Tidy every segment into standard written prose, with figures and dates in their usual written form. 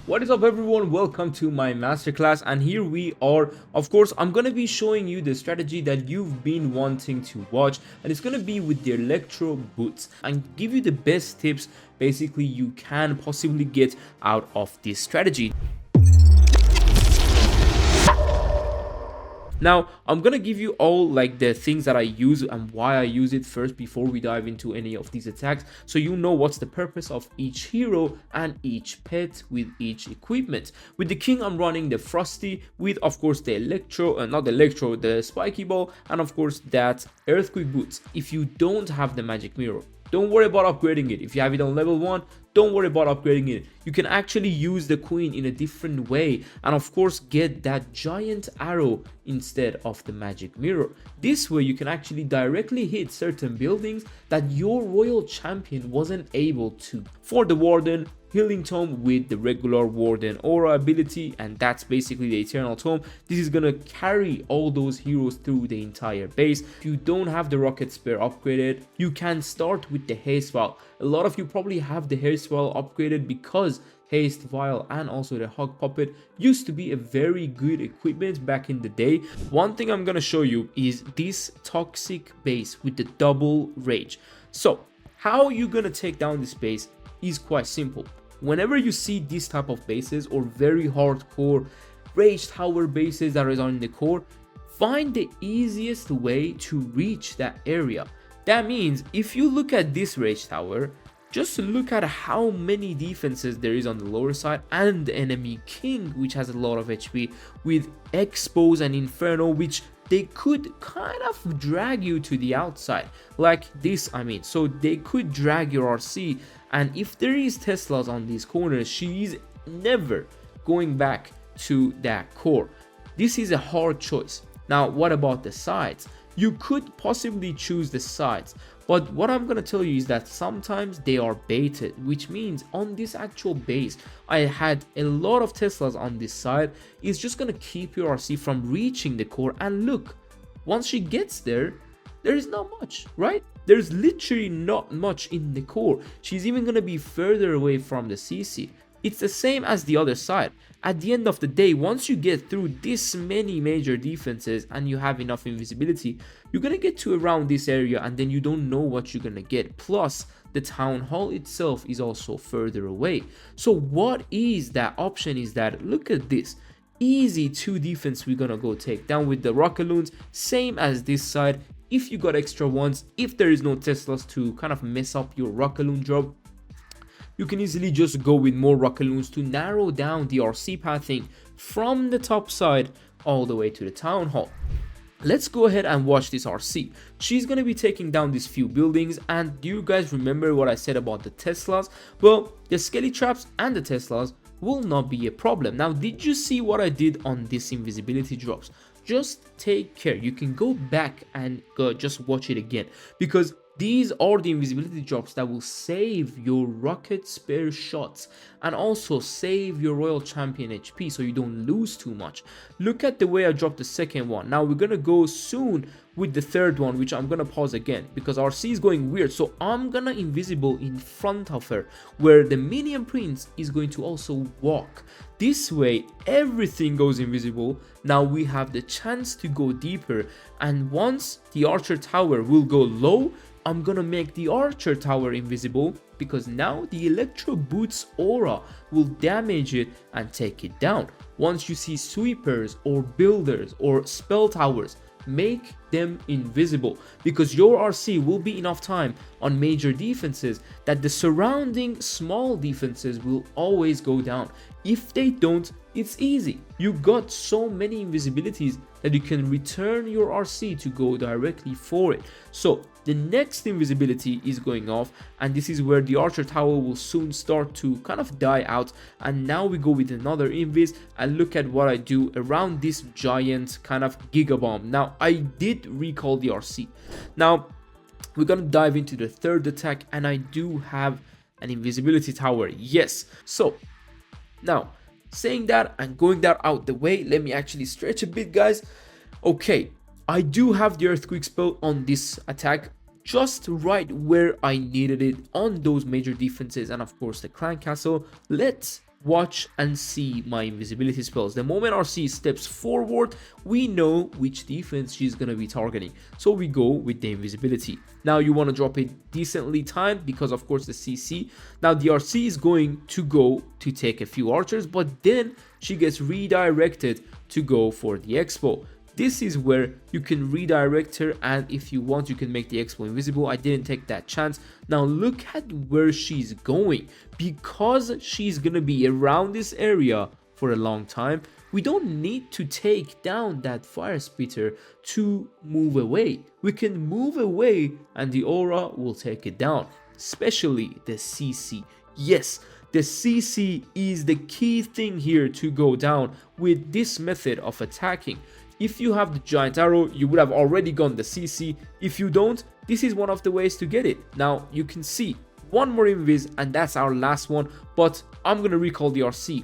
What is up everyone, welcome to my masterclass, and here we are. Of course, I'm gonna be showing you the strategy that you've been wanting to watch, and it's gonna be with the Electro boots and give you the best tips basically you can possibly get out of this strategy. Now, I'm gonna give you all like the things that I use and why I use it first before we dive into any of these attacks, so you know what's the purpose of each hero and each pet with each equipment. With the king, I'm running the Frosty with, of course, the the spiky ball, and of course that earthquake boots. If you don't have the magic mirror, don't worry about upgrading it. If you have it on level 1, don't worry about upgrading it. You can actually use the queen in a different way and of course get that giant arrow instead of the magic mirror. This way you can actually directly hit certain buildings that your royal champion wasn't able to. For the warden, healing tome with the regular warden aura ability, and that's basically the eternal tome. This is gonna carry all those heroes through the entire base. If you don't have the rocket spear upgraded, you can start with the haste vial. A lot of you probably have the haste vial upgraded because haste vial and also the hog puppet used to be a very good equipment back in the day. One thing I'm gonna show you is this toxic base with the double rage. So how you gonna take down this base is quite simple. Whenever you see these type of bases or very hardcore rage tower bases that are in the core, find the easiest way to reach that area. That means if you look at this rage tower, just look at how many defenses there is on the lower side, and the enemy king, which has a lot of HP, with expose and inferno, which they could kind of drag you to the outside like this. So they could drag your RC, and if there is Teslas on these corners, she is never going back to that core. This is a hard choice. Now what about the sides? You could possibly choose the sides, but what I'm gonna tell you is that sometimes they are baited, which means on this actual base I had a lot of Teslas on this side. It's just gonna keep your RC from reaching the core, and look, once she gets there, there is not much, right? There's literally not much in the core. She's even gonna be further away from the CC. It's the same as the other side. At the end of the day, once you get through this many major defenses and you have enough invisibility, you're gonna get to around this area, and then you don't know what you're gonna get. Plus the town hall itself is also further away. So what is that option is that, look at this easy 2 defense we're gonna go take down with the rockaloons, same as this side. If you got extra ones, if there is no Teslas to kind of mess up your rockaloon drop, you can easily just go with more rockaloons to narrow down the RC pathing from the top side all the way to the town hall. Let's go ahead and watch this RC. She's gonna be taking down these few buildings, and do you guys remember what I said about the Teslas? Well, the skelly traps and the Teslas will not be a problem. Now, did you see what I did on this invisibility drops? Just take care. You can go back and just watch it again, because these are the invisibility drops that will save your rocket spare shots and also save your royal champion HP so you don't lose too much. Look at the way I dropped the second one. Now we're gonna go soon with the third one, which I'm gonna pause again because RC is going weird. So I'm gonna invisible in front of her where the minion prince is going to also walk. This way everything goes invisible. Now we have the chance to go deeper, and once the archer tower will go low, I'm gonna make the archer tower invisible, because now the electro boots aura will damage it and take it down. Once you see sweepers or builders or spell towers, make them invisible, because your RC will be enough time on major defenses that the surrounding small defenses will always go down. If they don't, it's easy. You got so many invisibilities that you can return your RC to go directly for it. So the next invisibility is going off, and this is where the archer tower will soon start to kind of die out. And now we go with another invis, and look at what I do around this giant kind of giga bomb. Now I did recall the RC. Now we're gonna dive into the third attack, and I do have an invisibility tower, yes. So now, saying that and going that out the way, let me actually stretch a bit, guys. Okay, I do have the earthquake spell on this attack, just right where I needed it on those major defenses and of course the clan castle. Let's watch and see my invisibility spells. The moment RC steps forward, we know which defense she's going to be targeting, so we go with the invisibility. Now you want to drop it decently timed because of course the CC. Now the RC is going to go to take a few archers, but then she gets redirected to go for the expo. This is where you can redirect her, and if you want you can make the expo invisible. I didn't take that chance. Now look at where she's going. Because she's gonna be around this area for a long time, we don't need to take down that fire spitter to move away. We can move away and the aura will take it down, especially the CC. Yes, the CC is the key thing here to go down with this method of attacking. If you have the giant arrow, you would have already gone the CC. If you don't, this is one of the ways to get it. Now you can see one more invis and that's our last one, but I'm gonna recall the RC.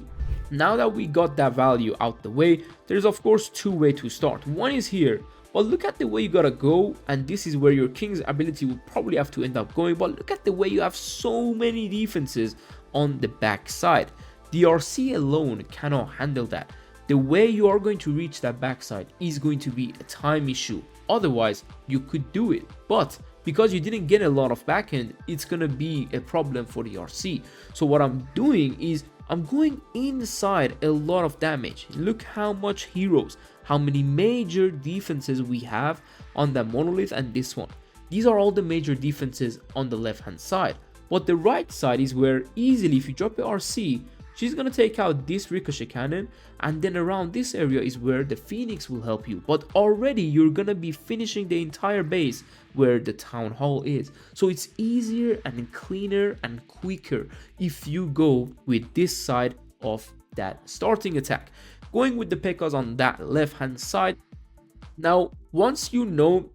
Now that we got that value out the way, there's of course two ways to start. One is here, but look at the way you gotta go, and this is where your king's ability will probably have to end up going, but look at the way you have so many defenses on the back side. The RC alone cannot handle that. The way you are going to reach that backside is going to be a time issue. Otherwise, you could do it. But because you didn't get a lot of backend, it's going to be a problem for the RC. So what I'm doing is I'm going inside a lot of damage. Look how much heroes, how many major defenses we have on that monolith and this one. These are all the major defenses on the left hand side. But the right side is where easily if you drop a RC, she's gonna take out this ricochet cannon, and then around this area is where the Phoenix will help you. But already you're gonna be finishing the entire base where the town hall is. So it's easier and cleaner and quicker if you go with this side of that starting attack. Going with the P.E.K.K.A.s on that left hand side. Now once you know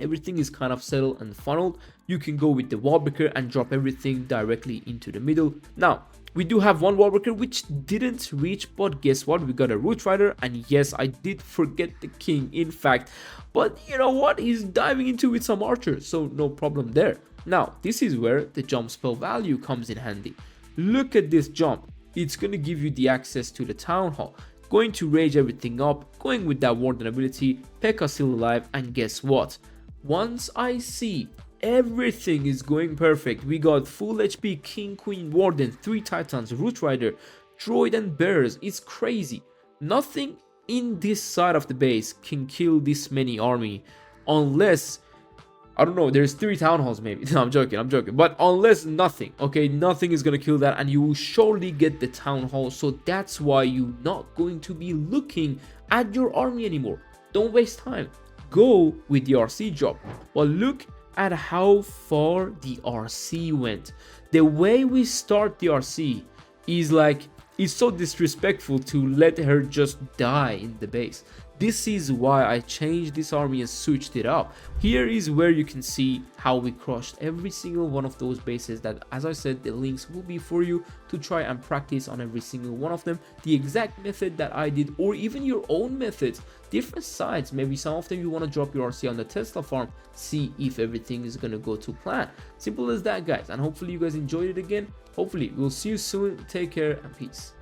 everything is kind of settled and funneled, you can go with the wall breaker and drop everything directly into the middle. Now we do have one wall breaker which didn't reach, but guess what, we got a root rider, and yes, I did forget the king in fact, but you know what, he's diving into with some archers, so no problem there. Now this is where the jump spell value comes in handy. Look at this jump, it's gonna give you the access to the town hall, going to rage everything up, going with that warden ability, P.E.K.K.A still alive, and guess what, once I see everything is going perfect, we got full HP, king, queen, warden, 3 titans, root rider, droid and bears. It's crazy. Nothing in this side of the base can kill this many army unless, I don't know, there's 3 town halls maybe. No, I'm joking, but unless nothing, okay, nothing is gonna kill that, and you will surely get the town hall. So that's why you're not going to be looking at your army anymore. Don't waste time, go with the RC drop. But look at how far the RC went. The way we start the RC is like, it's so disrespectful to let her just die in the base. This is why I changed this army and switched it up. Here is where you can see how we crushed every single one of those bases that, as I said, the links will be for you to try and practice on every single one of them. The exact method that I did, or even your own methods, different sides. Maybe some of them you want to drop your RC on the Tesla farm, see if everything is going to go to plan. Simple as that, guys, and hopefully you guys enjoyed it again. Hopefully we'll see you soon. Take care and peace.